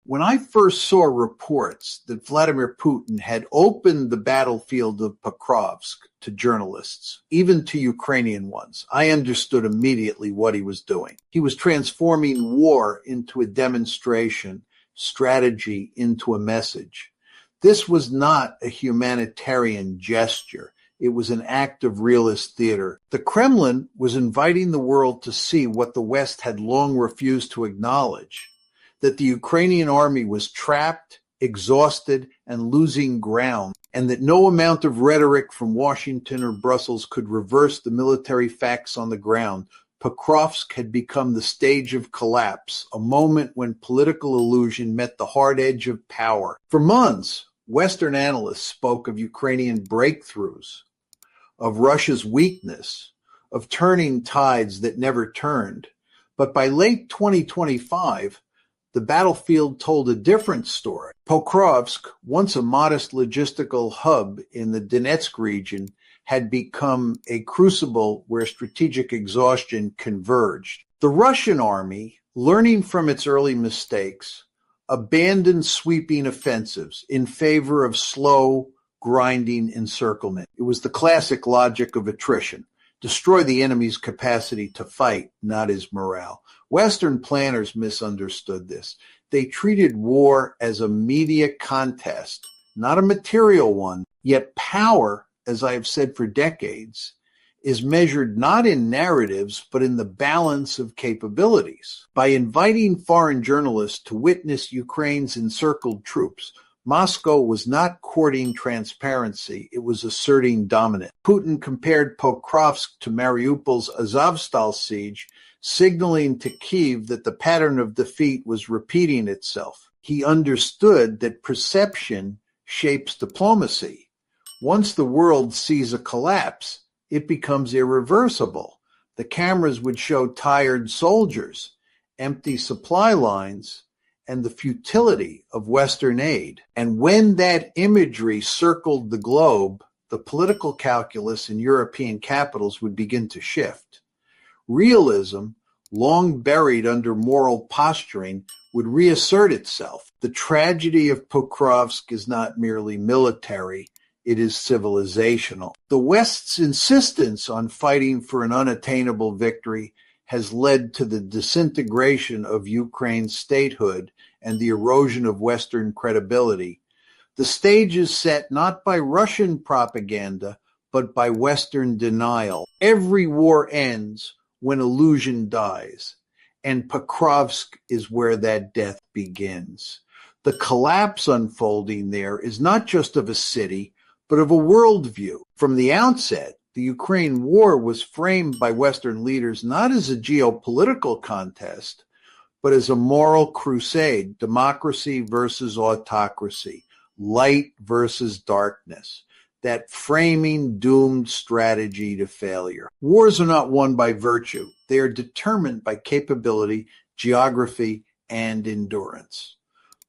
When I first saw reports that Vladimir Putin had opened the battlefield of Pokrovsk to journalists, even to Ukrainian ones, I understood immediately what he was doing. He was transforming war into a demonstration, strategy into a message. This was not a humanitarian gesture. It was an act of realist theater. The Kremlin was inviting the world to see what the West had long refused to acknowledge, that the Ukrainian army was trapped, exhausted, and losing ground, and that no amount of rhetoric from Washington or Brussels could reverse the military facts on the ground. Pokrovsk had become the stage of collapse, a moment when political illusion met the hard edge of power. For months, Western analysts spoke of Ukrainian breakthroughs, of Russia's weakness, of turning tides that never turned. But by late 2025, the battlefield told a different story. Pokrovsk, once a modest logistical hub in the Donetsk region, had become a crucible where strategic exhaustion converged. The Russian army, learning from its early mistakes, abandoned sweeping offensives in favor of slow, grinding encirclement. It was the classic logic of attrition. Destroy the enemy's capacity to fight, not his morale. Western planners misunderstood this. They treated war as a media contest, not a material one. Yet power, as I have said for decades, is measured not in narratives, but in the balance of capabilities. By inviting foreign journalists to witness Ukraine's encircled troops, Moscow was not courting transparency, it was asserting dominance. Putin compared Pokrovsk to Mariupol's Azovstal siege, signaling to Kyiv that the pattern of defeat was repeating itself. He understood that perception shapes diplomacy. Once the world sees a collapse, it becomes irreversible. The cameras would show tired soldiers, empty supply lines, and the futility of Western aid. And when that imagery circled the globe, the political calculus in European capitals would begin to shift. Realism, long buried under moral posturing, would reassert itself. The tragedy of Pokrovsk is not merely military, it is civilizational. The West's insistence on fighting for an unattainable victory has led to the disintegration of Ukraine's statehood and the erosion of Western credibility. The stage is set not by Russian propaganda, but by Western denial. Every war ends when illusion dies, and Pokrovsk is where that death begins. The collapse unfolding there is not just of a city, but of a worldview. From the outset, the Ukraine war was framed by Western leaders not as a geopolitical contest, but as a moral crusade, democracy versus autocracy, light versus darkness. That framing doomed strategy to failure. Wars are not won by virtue. They are determined by capability, geography, and endurance.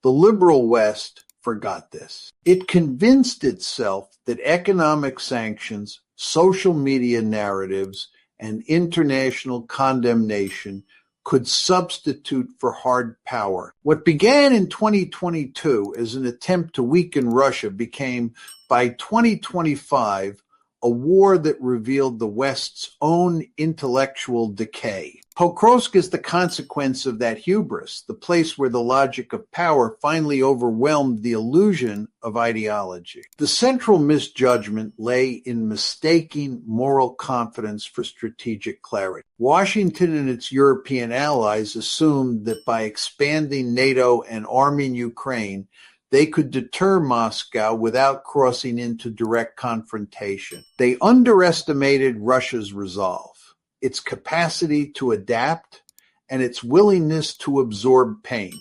The liberal West forgot this. It convinced itself that economic sanctions, social media narratives, and international condemnation could substitute for hard power. What began in 2022 as an attempt to weaken Russia became, by 2025, a war that revealed the West's own intellectual decay. Pokrovsk is the consequence of that hubris, the place where the logic of power finally overwhelmed the illusion of ideology. The central misjudgment lay in mistaking moral confidence for strategic clarity. Washington and its European allies assumed that by expanding NATO and arming Ukraine, they could deter Moscow without crossing into direct confrontation. They underestimated Russia's resolve, its capacity to adapt, and its willingness to absorb pain.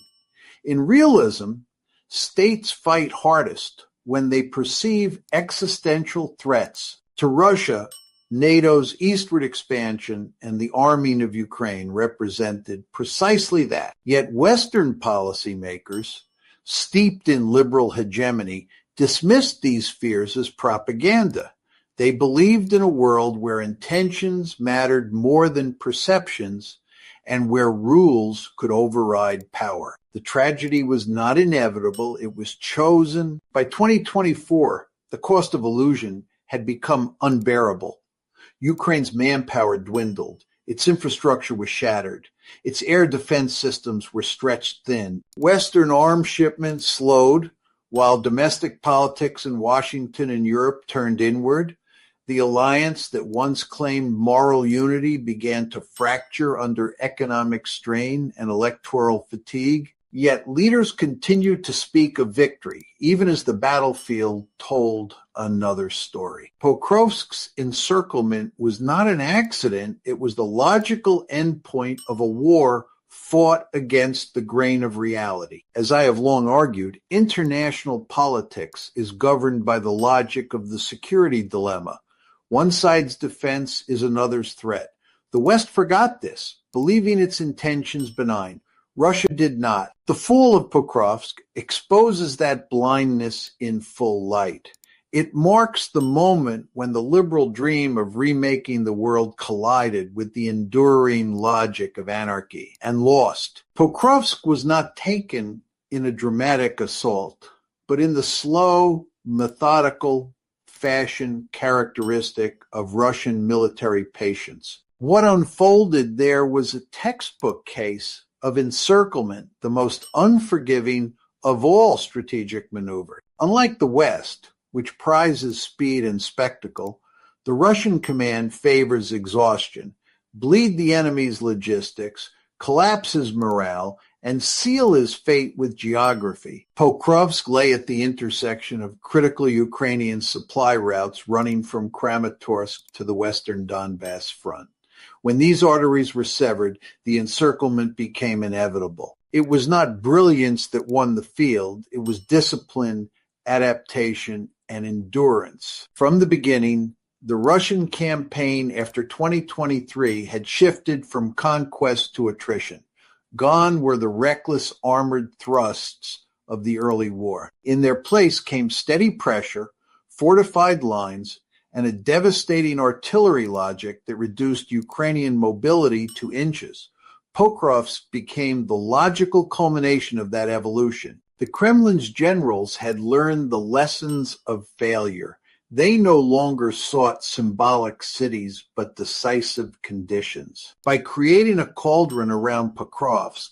In realism, states fight hardest when they perceive existential threats. To Russia, NATO's eastward expansion and the arming of Ukraine represented precisely that. Yet Western policymakers, steeped in liberal hegemony, dismissed these fears as propaganda. They believed in a world where intentions mattered more than perceptions and where rules could override power. The The tragedy was not inevitable, it was chosen. By 2024, the cost of illusion had become unbearable. Ukraine's manpower dwindled. Its infrastructure was shattered. Its air defense systems were stretched thin. Western arms shipments slowed, while domestic politics in Washington and Europe turned inward. The alliance that once claimed moral unity began to fracture under economic strain and electoral fatigue. Yet leaders continued to speak of victory, even as the battlefield told another story. Pokrovsk's encirclement was not an accident. It was the logical endpoint of a war fought against the grain of reality. As I have long argued, international politics is governed by the logic of the security dilemma. One side's defense is another's threat. The West forgot this, believing its intentions benign. Russia did not. The fall of Pokrovsk exposes that blindness in full light. It marks the moment when the liberal dream of remaking the world collided with the enduring logic of anarchy and lost. Pokrovsk was not taken in a dramatic assault, but in the slow, methodical fashion characteristic of Russian military patience. What unfolded there was a textbook case of encirclement, the most unforgiving of all strategic maneuvers. Unlike the West, which prizes speed and spectacle, the Russian command favors exhaustion, bleed the enemy's logistics, collapse his morale, and seal his fate with geography. Pokrovsk lay at the intersection of critical Ukrainian supply routes running from Kramatorsk to the western Donbass front. When these arteries were severed, the encirclement became inevitable. It was not brilliance that won the field. It was discipline, adaptation, and endurance. From the beginning, the Russian campaign after 2023 had shifted from conquest to attrition. Gone were the reckless armored thrusts of the early war. In their place came steady pressure, fortified lines, and a devastating artillery logic that reduced Ukrainian mobility to inches. Pokrovsk became the logical culmination of that evolution. The Kremlin's generals had learned the lessons of failure. They no longer sought symbolic cities, but decisive conditions. By creating a cauldron around Pokrovsk,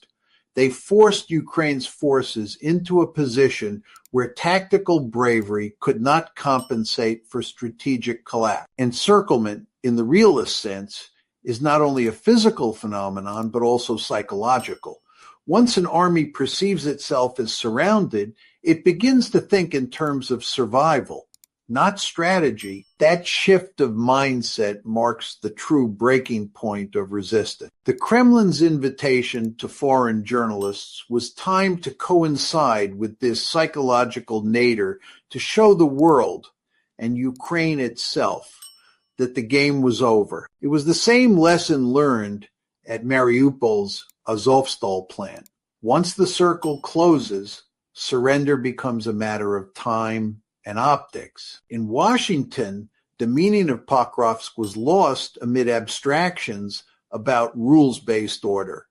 they forced Ukraine's forces into a position where tactical bravery could not compensate for strategic collapse. Encirclement, in the realist sense, is not only a physical phenomenon, but also psychological. Once an army perceives itself as surrounded, it begins to think in terms of survival, not strategy. That shift of mindset marks the true breaking point of resistance. The Kremlin's invitation to foreign journalists was timed to coincide with this psychological nadir to show the world and Ukraine itself that the game was over. It was the same lesson learned at Mariupol's Azovstal plant. Once the circle closes, surrender becomes a matter of time and optics. In Washington, the meaning of Pokrovsk was lost amid abstractions about rules-based order.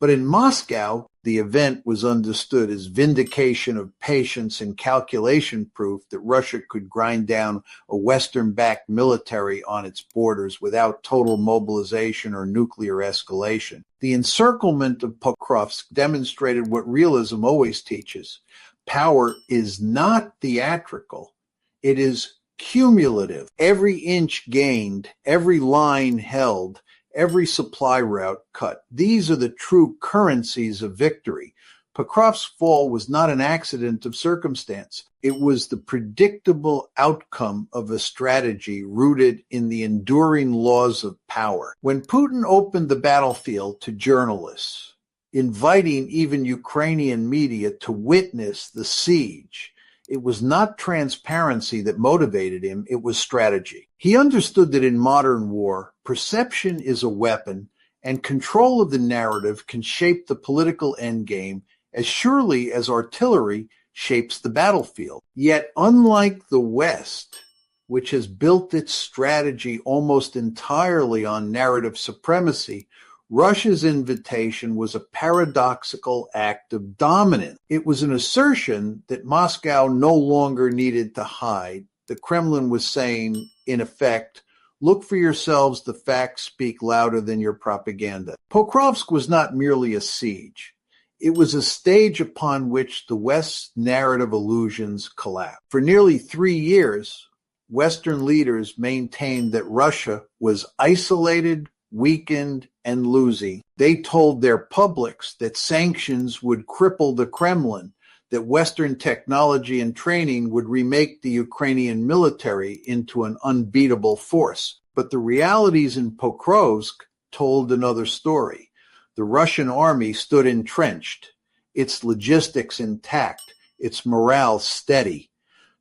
But in Moscow, the event was understood as vindication of patience and calculation proof that Russia could grind down a Western-backed military on its borders without total mobilization or nuclear escalation. The encirclement of Pokrovsk demonstrated what realism always teaches. Power is not theatrical. It is cumulative. Every inch gained, every line held, every supply route cut. These are the true currencies of victory. Pokrovsk's fall was not an accident of circumstance. It was the predictable outcome of a strategy rooted in the enduring laws of power. When Putin opened the battlefield to journalists, inviting even Ukrainian media to witness the siege, it was not transparency that motivated him, it was strategy. He understood that in modern war, perception is a weapon, and control of the narrative can shape the political endgame as surely as artillery shapes the battlefield. Yet, unlike the West, which has built its strategy almost entirely on narrative supremacy, Russia's invitation was a paradoxical act of dominance. It was an assertion that Moscow no longer needed to hide. The Kremlin was saying, in effect, look for yourselves, the facts speak louder than your propaganda. Pokrovsk was not merely a siege. It was a stage upon which the West's narrative illusions collapsed. For nearly 3 years, Western leaders maintained that Russia was isolated, weakened, and losing. They told their publics that sanctions would cripple the Kremlin, that Western technology and training would remake the Ukrainian military into an unbeatable force. But the realities in Pokrovsk told another story. The Russian army stood entrenched, its logistics intact, its morale steady.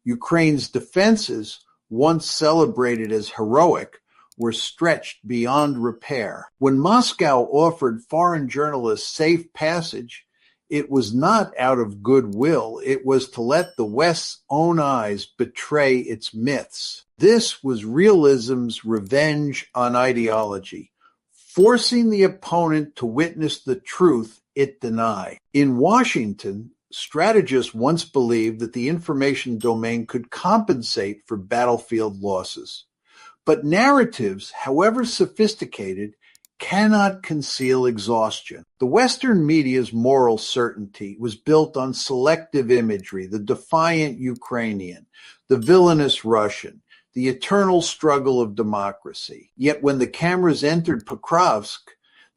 Ukraine's defenses, once celebrated as heroic, were stretched beyond repair. When Moscow offered foreign journalists safe passage, it was not out of goodwill. It was to let the West's own eyes betray its myths. This was realism's revenge on ideology, forcing the opponent to witness the truth it denied. In Washington, strategists once believed that the information domain could compensate for battlefield losses. But narratives, however sophisticated, cannot conceal exhaustion. The Western media's moral certainty was built on selective imagery, the defiant Ukrainian, the villainous Russian, the eternal struggle of democracy. Yet when the cameras entered Pokrovsk,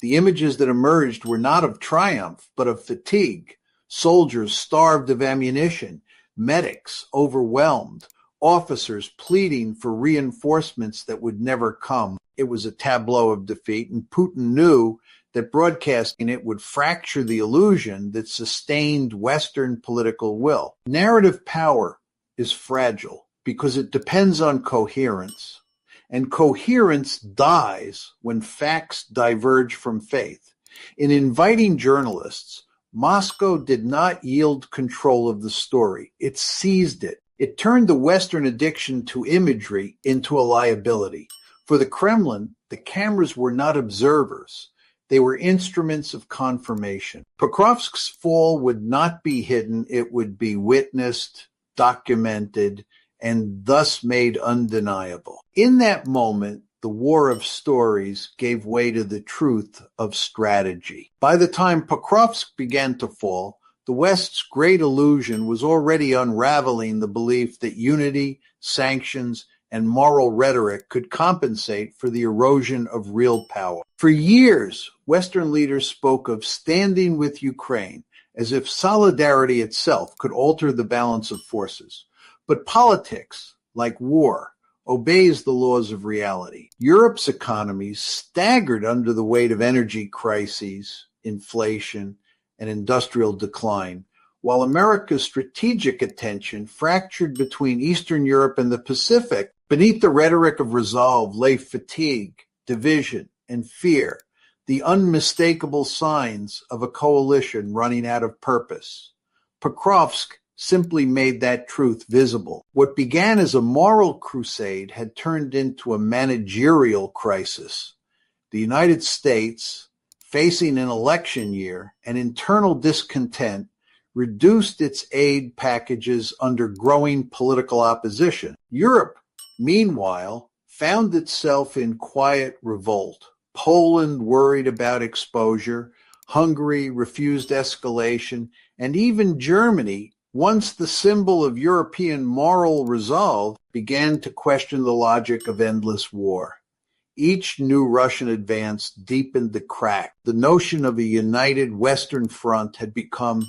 the images that emerged were not of triumph, but of fatigue. Soldiers starved of ammunition, medics overwhelmed, officers pleading for reinforcements that would never come. It was a tableau of defeat, and Putin knew that broadcasting it would fracture the illusion that sustained Western political will. Narrative power is fragile because it depends on coherence, and coherence dies when facts diverge from faith. In inviting journalists, Moscow did not yield control of the story. It seized it. It turned the Western addiction to imagery into a liability. For the Kremlin, the cameras were not observers. They were instruments of confirmation. Pokrovsk's fall would not be hidden. It would be witnessed, documented, and thus made undeniable. In that moment, the war of stories gave way to the truth of strategy. By the time Pokrovsk began to fall, the West's great illusion was already unraveling the belief that unity, sanctions, and moral rhetoric could compensate for the erosion of real power. For years, Western leaders spoke of standing with Ukraine as if solidarity itself could alter the balance of forces. But politics, like war, obeys the laws of reality. Europe's economies staggered under the weight of energy crises, inflation, and industrial decline, while America's strategic attention fractured between Eastern Europe and the Pacific. Beneath the rhetoric of resolve lay fatigue, division, and fear, the unmistakable signs of a coalition running out of purpose. Pokrovsk simply made that truth visible. What began as a moral crusade had turned into a managerial crisis. The United States, facing an election year and internal discontent, reduced its aid packages under growing political opposition. Europe, meanwhile, found itself in quiet revolt. Poland worried about exposure, Hungary refused escalation, and even Germany, once the symbol of European moral resolve, began to question the logic of endless war. Each new Russian advance deepened the crack. The notion of a united Western front had become,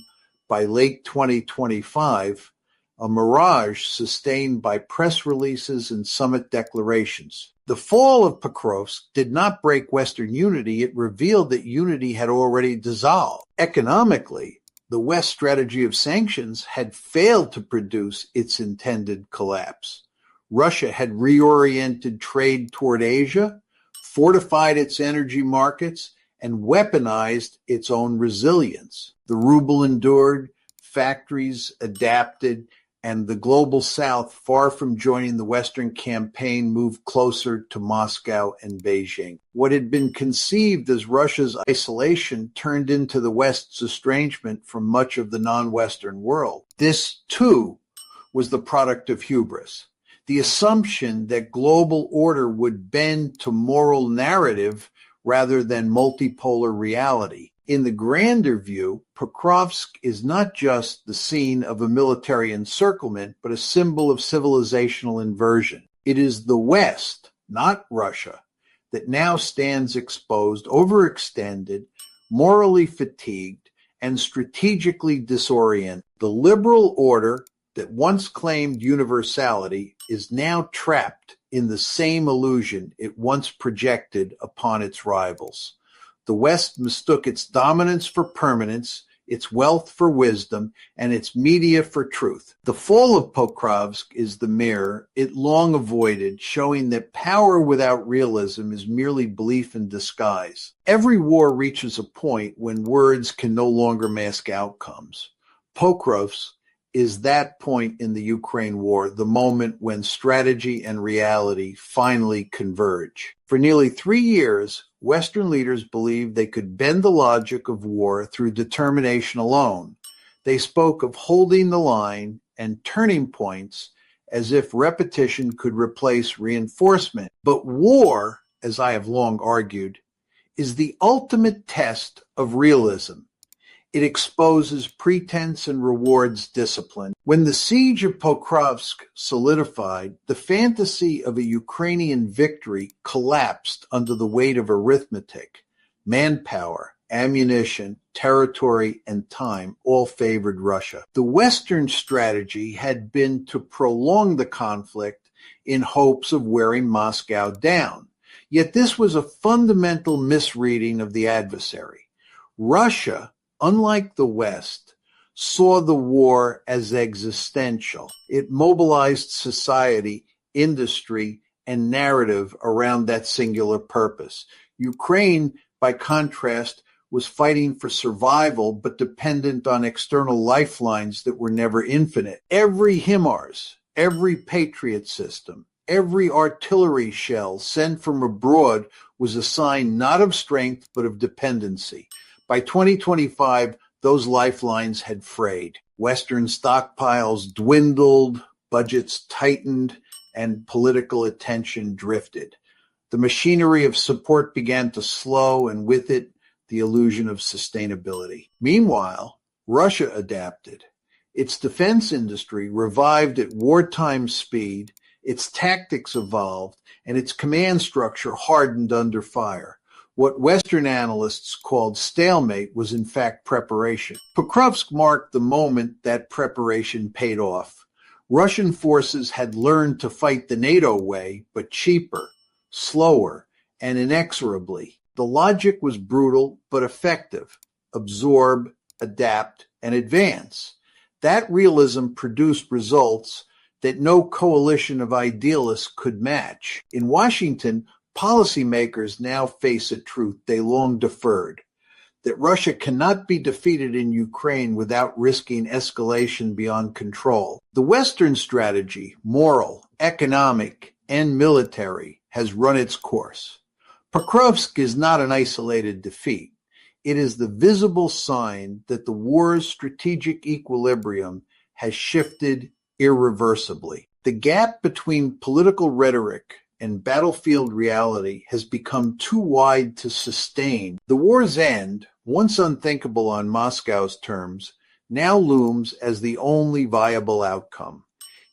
by late 2025, a mirage sustained by press releases and summit declarations. The fall of Pokrovsk did not break Western unity. It revealed that unity had already dissolved. Economically, the West's strategy of sanctions had failed to produce its intended collapse. Russia had reoriented trade toward Asia, fortified its energy markets, and weaponized its own resilience. The ruble endured, factories adapted, and the global South, far from joining the Western campaign, moved closer to Moscow and Beijing. What had been conceived as Russia's isolation turned into the West's estrangement from much of the non-Western world. This, too, was the product of hubris. The assumption that global order would bend to moral narrative rather than multipolar reality. In the grander view, Pokrovsk is not just the scene of a military encirclement, but a symbol of civilizational inversion. It is the West, not Russia, that now stands exposed, overextended, morally fatigued, and strategically disoriented. The liberal order that once claimed universality is now trapped in the same illusion it once projected upon its rivals. The West mistook its dominance for permanence, its wealth for wisdom, and its media for truth. The fall of Pokrovsk is the mirror it long avoided, showing that power without realism is merely belief in disguise. Every war reaches a point when words can no longer mask outcomes. Pokrovsk is that point in the Ukraine war, the moment when strategy and reality finally converge. For nearly 3 years, Western leaders believed they could bend the logic of war through determination alone. They spoke of holding the line and turning points as if repetition could replace reinforcement. But war, as I have long argued, is the ultimate test of realism. It exposes pretense and rewards discipline. When the siege of Pokrovsk solidified, the fantasy of a Ukrainian victory collapsed under the weight of arithmetic. Manpower, ammunition, territory, and time all favored Russia. The Western strategy had been to prolong the conflict in hopes of wearing Moscow down. Yet this was a fundamental misreading of the adversary. Russia, unlike the West, saw the war as existential. It mobilized society, industry, and narrative around that singular purpose. Ukraine, by contrast, was fighting for survival but dependent on external lifelines that were never infinite. Every HIMARS, every Patriot system, every artillery shell sent from abroad was a sign not of strength but of dependency. By 2025, those lifelines had frayed. Western stockpiles dwindled, budgets tightened, and political attention drifted. The machinery of support began to slow, and with it, the illusion of sustainability. Meanwhile, Russia adapted. Its defense industry revived at wartime speed, its tactics evolved, and its command structure hardened under fire. What Western analysts called stalemate was in fact preparation. Pokrovsk marked the moment that preparation paid off. Russian forces had learned to fight the NATO way, but cheaper, slower, and inexorably. The logic was brutal but effective. Absorb, adapt, and advance. That realism produced results that no coalition of idealists could match. In Washington, policymakers now face a truth they long deferred, that Russia cannot be defeated in Ukraine without risking escalation beyond control. The Western strategy, moral, economic, and military, has run its course. Pokrovsk is not an isolated defeat. It is the visible sign that the war's strategic equilibrium has shifted irreversibly. The gap between political rhetoric and battlefield reality has become too wide to sustain. The war's end, once unthinkable on Moscow's terms, now looms as the only viable outcome.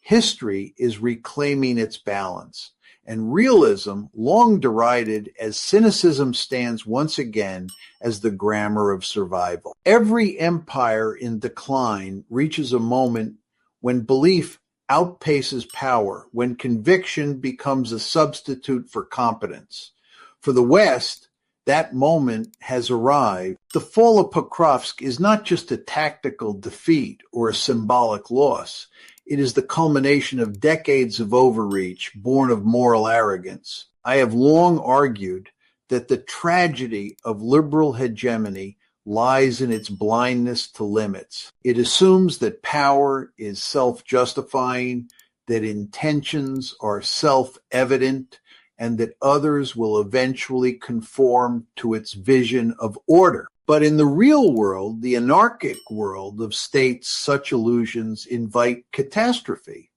History is reclaiming its balance, and realism, long derided as cynicism, stands once again as the grammar of survival. Every empire in decline reaches a moment when belief outpaces power, when conviction becomes a substitute for competence. For the West, that moment has arrived. The fall of Pokrovsk is not just a tactical defeat or a symbolic loss. It is the culmination of decades of overreach, born of moral arrogance. I have long argued that the tragedy of liberal hegemony lies in its blindness to limits. It assumes that power is self-justifying, that intentions are self-evident, and that others will eventually conform to its vision of order. But in the real world, the anarchic world of states, such illusions invite catastrophe.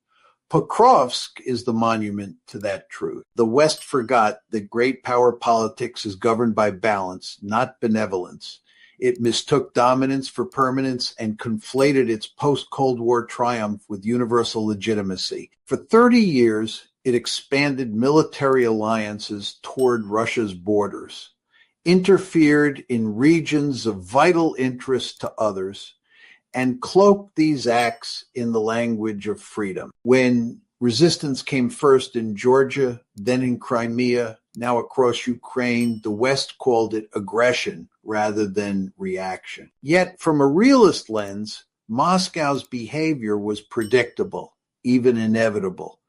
Pokrovsk is the monument to that truth. The West forgot that great power politics is governed by balance, not benevolence. It mistook dominance for permanence and conflated its post-Cold War triumph with universal legitimacy. For 30 years, it expanded military alliances toward Russia's borders, interfered in regions of vital interest to others, and cloaked these acts in the language of freedom. When resistance came first in Georgia, then in Crimea, now across Ukraine, the West called it aggression rather than reaction. Yet, from a realist lens, Moscow's behavior was predictable, even inevitable.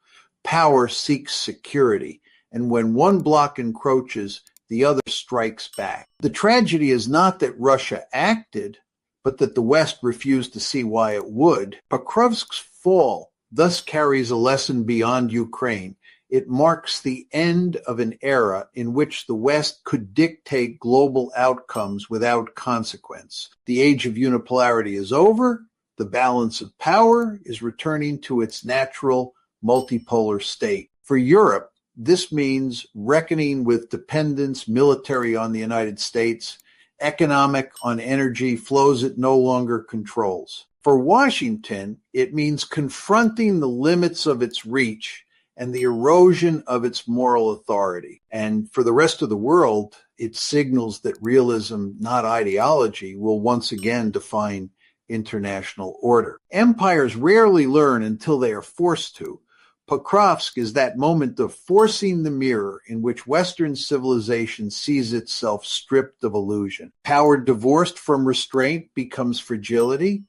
Power seeks security, and when one bloc encroaches, the other strikes back. The tragedy is not that Russia acted, but that the West refused to see why it would. Pokrovsk's fall thus carries a lesson beyond Ukraine. It marks the end of an era in which the West could dictate global outcomes without consequence. The age of unipolarity is over. The balance of power is returning to its natural multipolar state. For Europe, this means reckoning with dependence, military on the United States, economic on energy flows it no longer controls. For Washington, it means confronting the limits of its reach and the erosion of its moral authority. And for the rest of the world, it signals that realism, not ideology, will once again define international order. Empires rarely learn until they are forced to. Pokrovsk is that moment of forcing the mirror in which Western civilization sees itself stripped of illusion. Power divorced from restraint becomes fragility.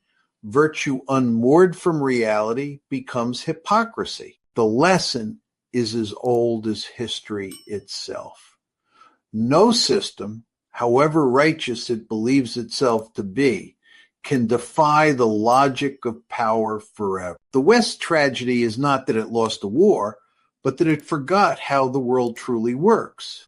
Virtue unmoored from reality becomes hypocrisy. The lesson is as old as history itself. No system, however righteous it believes itself to be, can defy the logic of power forever. The West's tragedy is not that it lost a war, but that it forgot how the world truly works.